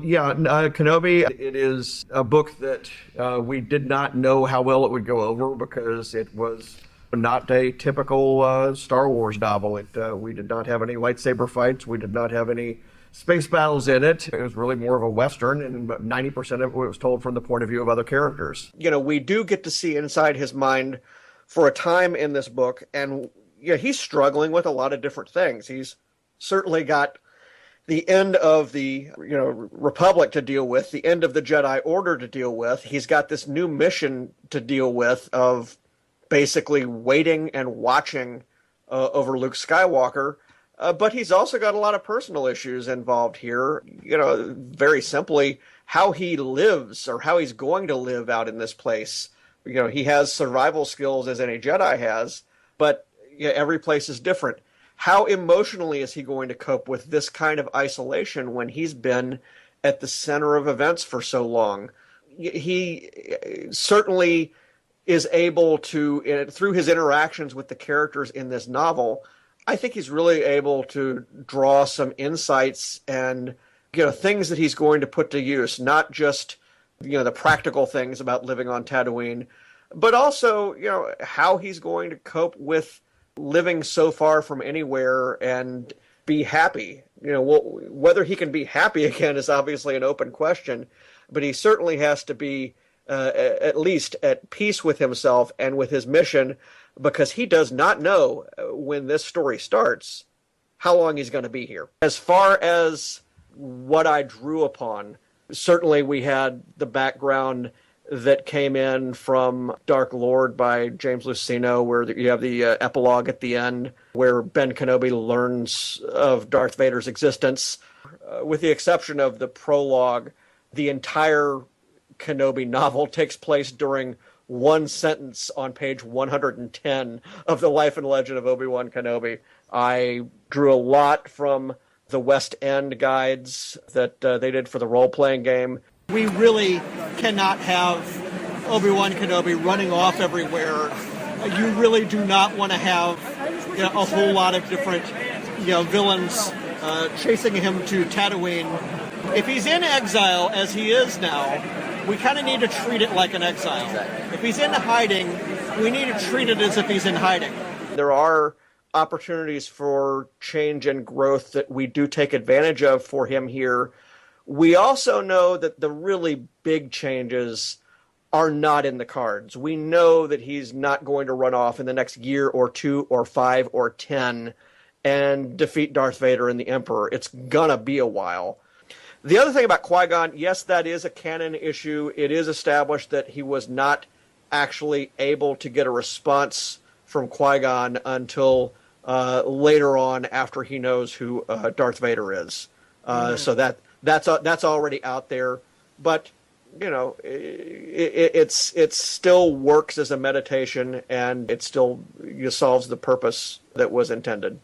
Kenobi, it is a book that we did not know how well it would go over because it was not a typical Star Wars novel. We did not have any lightsaber fights. We did not have any space battles in it. It was really more of a Western, and 90% of it was told from the point of view of other characters. We do get to see inside his mind for a time in this book, and he's struggling with a lot of different things. He's certainly got the end of the Republic to deal with, the end of the Jedi Order to deal with. He's got this new mission to deal with of basically waiting and watching over Luke Skywalker. But he's also got a lot of personal issues involved here. Very simply, how he lives or how he's going to live out in this place. He has survival skills as any Jedi has, but every place is different. How emotionally is he going to cope with this kind of isolation when he's been at the center of events for so long? He certainly is able to, through his interactions with the characters in this novel, I think he's really able to draw some insights and things that he's going to put to use, not just the practical things about living on Tatooine, but also how he's going to cope with living so far from anywhere and be happy. Whether he can be happy again is obviously an open question, but he certainly has to be at least at peace with himself and with his mission, because he does not know when this story starts how long he's going to be here. As far as what I drew upon, certainly we had the background that came in from Dark Lord by James Luceno, where you have the epilogue at the end where Ben Kenobi learns of Darth Vader's existence. With the exception of the prologue, the entire Kenobi novel takes place during one sentence on page 110 of The Life and Legend of Obi-Wan Kenobi. I drew a lot from the West End guides that they did for the role-playing game. We really cannot have Obi-Wan Kenobi running off everywhere. You really do not want to have a whole lot of different villains chasing him to Tatooine. If he's in exile, as he is now, we kind of need to treat it like an exile. If he's in hiding, we need to treat it as if he's in hiding. There are opportunities for change and growth that we do take advantage of for him here. We also know that the really big changes are not in the cards. We know that he's not going to run off in the next year or 2 or 5 or 10 and defeat Darth Vader and the Emperor. It's gonna be a while. The other thing about Qui-Gon, yes, that is a canon issue. It is established that he was not actually able to get a response from Qui-Gon until later on, after he knows who Darth Vader is. So that's already out there. But it still works as a meditation, and it still solves the purpose that was intended.